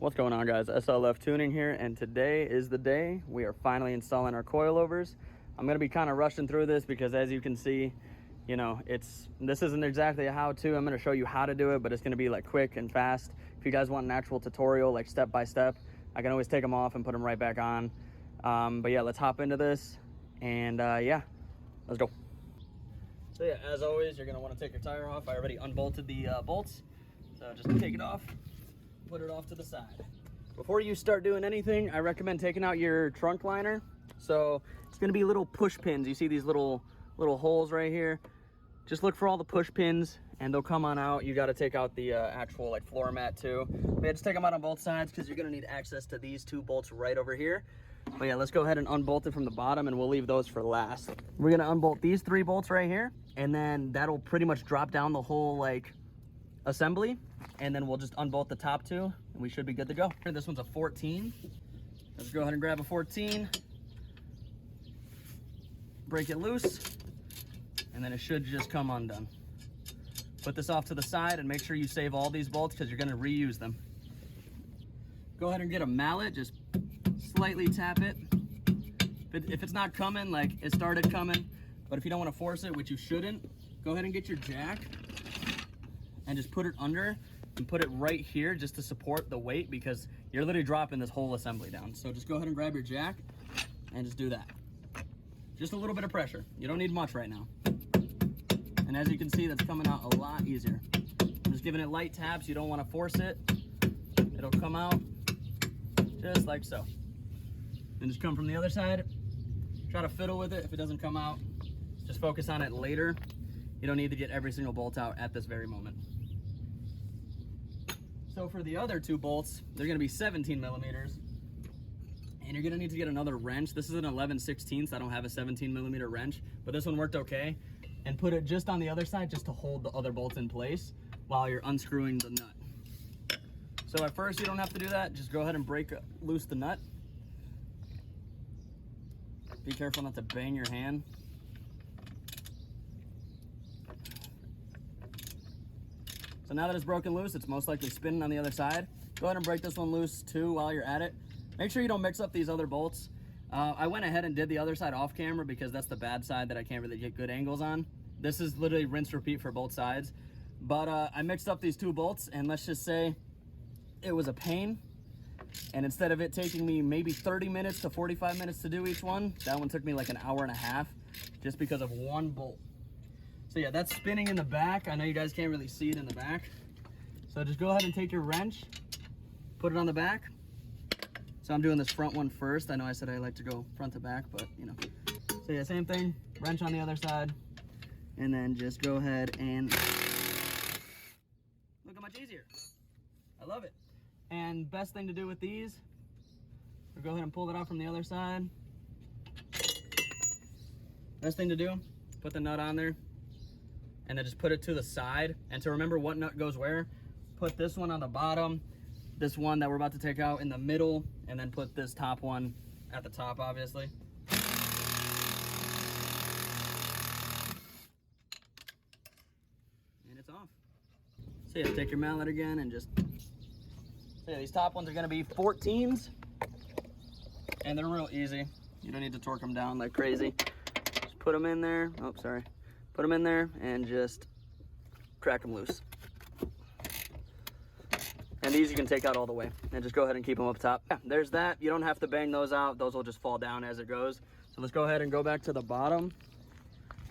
What's going on, guys? SLF Tuning here, and today is the day we are finally installing our coilovers. I'm going to be kind of rushing through this because, as you can see, you know, this isn't exactly a how-to. I'm going to show you how to do it, but it's going to be like quick and fast. If you guys want an actual tutorial, like step by step, I can always take them off and put them right back on. But yeah, let's hop into this, and yeah, let's go. So yeah, as always, you're going to want to take your tire off. I already unbolted the bolts, so just take it off. Put it off to the side. Before you start doing anything, I recommend taking out your trunk liner. So it's going to be little push pins. You see these little holes right here? Just look for all the push pins and they'll come on out. You got to take out the actual like floor mat too. But yeah, just take them out on both sides because you're going to need access to these two bolts right over here. But yeah, let's go ahead and unbolt it from the bottom, and we'll leave those for last. We're going to unbolt these three bolts right here, and then that'll pretty much drop down the whole like assembly, and then we'll just unbolt the top two and we should be good to go. This one's a 14. Let's go ahead and grab a 14, break it loose, and then it should just come undone. Put this off to the side and make sure you save all these bolts because you're going to reuse them. Go ahead and get a mallet, just slightly tap it. If it's not coming, like it started coming, but if you don't want to force it, which you shouldn't, go ahead and get your jack and just put it under and put it right here just to support the weight, because you're literally dropping this whole assembly down. So just go ahead and grab your jack and just do that. Just a little bit of pressure. You don't need much right now. And as you can see, that's coming out a lot easier. I'm just giving it light taps. You don't want to force it. It'll come out just like so. And just come from the other side. Try to fiddle with it. If it doesn't come out, just focus on it later. You don't need to get every single bolt out at this very moment. So for the other two bolts, they're gonna be 17 millimeters. And you're gonna need to get another wrench. This is an 11/16, so I don't have a 17 millimeter wrench, but this one worked okay. And put it just on the other side just to hold the other bolts in place while you're unscrewing the nut. So at first you don't have to do that. Just go ahead and break loose the nut. Be careful not to bang your hand. So now that it's broken loose, it's most likely spinning on the other side. Go ahead and break this one loose too while you're at it. Make sure you don't mix up these other bolts. I went ahead and did the other side off camera because that's the bad side that I can't really get good angles on. This is literally rinse repeat for both sides. But I mixed up these two bolts, and let's just say it was a pain. And instead of it taking me maybe 30 minutes to 45 minutes to do each one, that one took me like an hour and a half just because of one bolt. So yeah, that's spinning in the back. I know you guys can't really see it in the back. So just go ahead and take your wrench, put it on the back. So I'm doing this front one first. I know I said I like to go front to back, but you know. So yeah, same thing, wrench on the other side. And then just go ahead and look how much easier. I love it. And best thing to do with these, go ahead and pull it out from the other side. Best thing to do, put the nut on there, and then just put it to the side. And to remember what nut goes where, put this one on the bottom, this one that we're about to take out in the middle, and then put this top one at the top, obviously. And it's off. So yeah, take your mallet again and just, so yeah, these top ones are gonna be 14s, and they're real easy. You don't need to torque them down like crazy. Just put them in there. Oh, sorry. Put them in there and just crack them loose. And these you can take out all the way and just go ahead and keep them up top. Yeah, there's that. You don't have to bang those out. Those will just fall down as it goes. So let's go ahead and go back to the bottom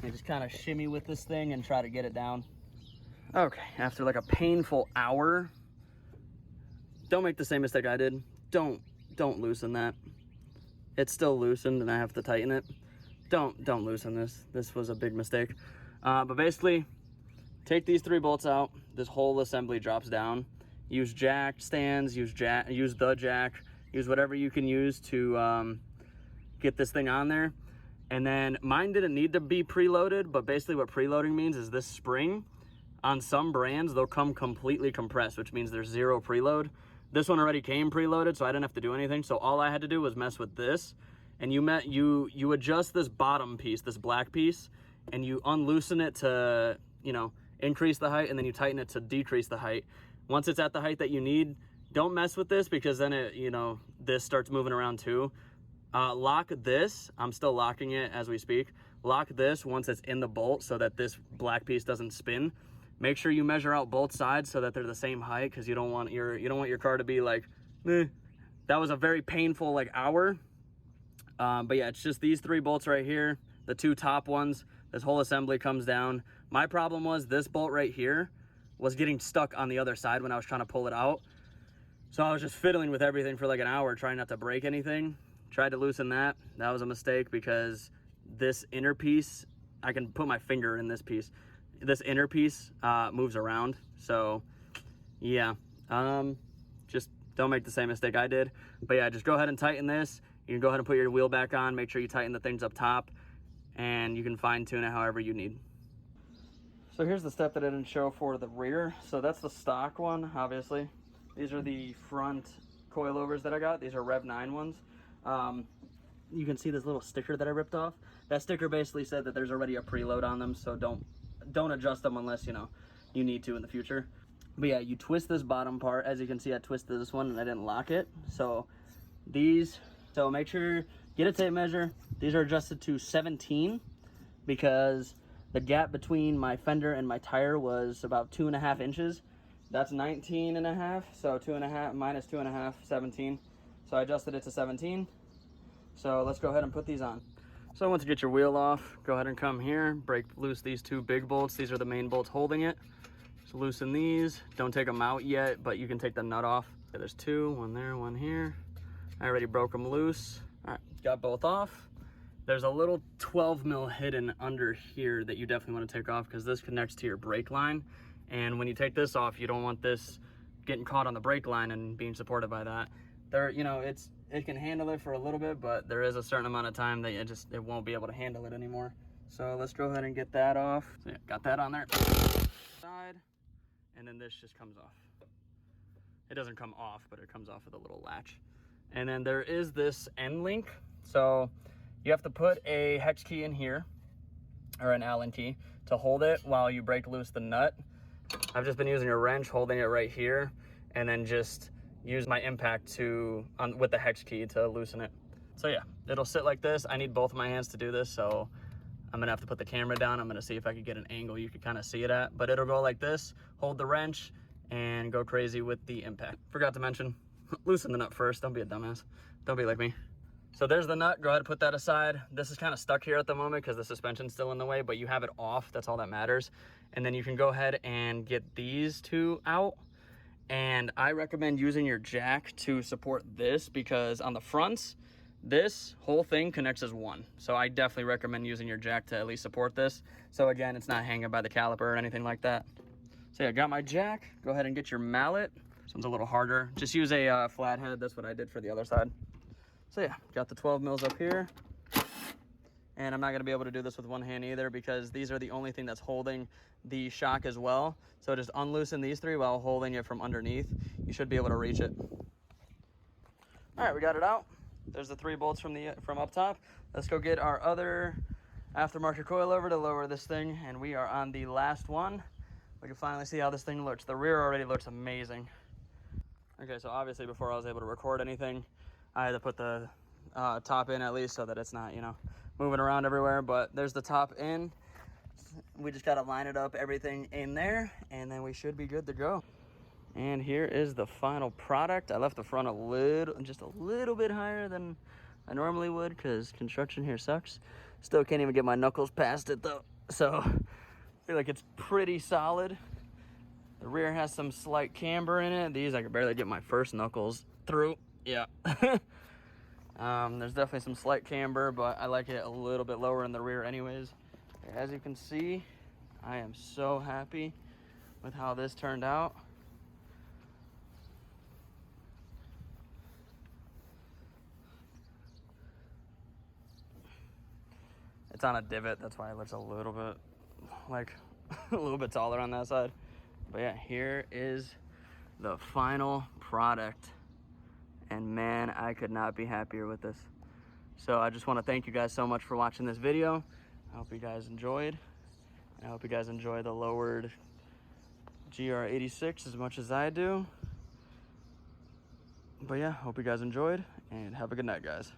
and just kind of shimmy with this thing and try to get it down. Okay, after like a painful hour, don't make the same mistake I did. Don't loosen that. It's still loosened and I have to tighten it. Don't loosen this. This was a big mistake. But basically, take these three bolts out. This whole assembly drops down. Use jack stands, use the jack, use whatever you can use to get this thing on there. And then mine didn't need to be preloaded, but basically what preloading means is this spring, on some brands, they'll come completely compressed, which means there's zero preload. This one already came preloaded, so I didn't have to do anything. So all I had to do was mess with this. And you adjust this bottom piece, this black piece, and you unloosen it to, you know, increase the height, and then you tighten it to decrease the height. Once it's at the height that you need, don't mess with this because then it, this starts moving around too. Lock this. I'm still locking it as we speak. Lock this once it's in the bolt so that this black piece doesn't spin. Make sure you measure out both sides so that they're the same height, because you don't want your car to be like, eh. That was a very painful like hour. But yeah, it's just these 3 bolts right here, the 2 top ones. This whole assembly comes down. My problem was this bolt right here was getting stuck on the other side when I was trying to pull it out. So I was just fiddling with everything for like an hour, trying not to break anything. Tried to loosen that. That was a mistake because this inner piece, I can put my finger in this piece. This inner piece moves around. So yeah, just don't make the same mistake I did. But yeah, just go ahead and tighten this. You can go ahead and put your wheel back on. Make sure you tighten the things up top, and you can fine tune it however you need. So here's the step that I didn't show for the rear. So that's the stock one, obviously. These are the front coilovers that I got. These are Rev 9 ones. You can see this little sticker that I ripped off. That sticker basically said that there's already a preload on them, so don't adjust them unless you need to in the future. But yeah, you twist this bottom part. As you can see, I twisted this one and I didn't lock it. So make sure, get a tape measure. These are adjusted to 17 because the gap between my fender and my tire was about 2.5 inches. That's 19.5, so 2.5 minus 2.5, 17. So I adjusted it to 17. So let's go ahead and put these on. So once you get your wheel off, go ahead and come here, break loose these 2 big bolts. These are the main bolts holding it. So loosen these. Don't take them out yet, but you can take the nut off. Okay, there's 2, one there, one here. I already broke them loose. All right, got both off. There's a little 12 mil hidden under here that you definitely want to take off because this connects to your brake line. And when you take this off, you don't want this getting caught on the brake line and being supported by that. It can handle it for a little bit, but there is a certain amount of time that it won't be able to handle it anymore. So let's go ahead and get that off. So yeah, got that on there. Side, and then this just comes off. It doesn't come off, but it comes off with a little latch. And then there is this end link. So you have to put a hex key in here, or an Allen key, to hold it while you break loose the nut. I've just been using a wrench, holding it right here, and then just use my impact with the hex key to loosen it. So yeah, it'll sit like this. I need both of my hands to do this, so I'm gonna have to put the camera down. I'm gonna see if I can get an angle you can kind of see it at, but it'll go like this. Hold the wrench and go crazy with the impact. Forgot to mention, loosen the nut first. Don't be a dumbass. Don't be like me. So there's the nut. Go ahead and put that aside. This is kind of stuck here at the moment because the suspension's still in the way, but you have it off. That's all that matters. And then you can go ahead and get these 2 out. And I recommend using your jack to support this because on the fronts, this whole thing connects as one. So I definitely recommend using your jack to at least support this. So again, it's not hanging by the caliper or anything like that. So yeah, I got my jack. Go ahead and get your mallet. This one's a little harder. Just use a flathead. That's what I did for the other side. So yeah, got the 12 mils up here. And I'm not gonna be able to do this with one hand either because these are the only thing that's holding the shock as well. So just unloosen these 3 while holding it from underneath. You should be able to reach it. All right, we got it out. There's the 3 bolts from up top. Let's go get our other aftermarket coilover to lower this thing. And we are on the last one. We can finally see how this thing looks. The rear already looks amazing. Okay, so obviously before I was able to record anything, I had to put the top in at least so that it's not, moving around everywhere. But there's the top in. We just got to line it up, everything in there, and then we should be good to go. And here is the final product. I left the front just a little bit higher than I normally would because construction here sucks. Still can't even get my knuckles past it though. So I feel like it's pretty solid. The rear has some slight camber in it. These I could barely get my first knuckles through. Yeah. There's definitely some slight camber, but I like it a little bit lower in the rear anyways. As you can see, I am so happy with how this turned out. It's on a divot, that's why it looks a little bit like a little bit taller on that side. But yeah, here is the final product. And man, I could not be happier with this. So I just want to thank you guys so much for watching this video. I hope you guys enjoyed. And I hope you guys enjoy the lowered GR86 as much as I do. But yeah, hope you guys enjoyed, and have a good night, guys.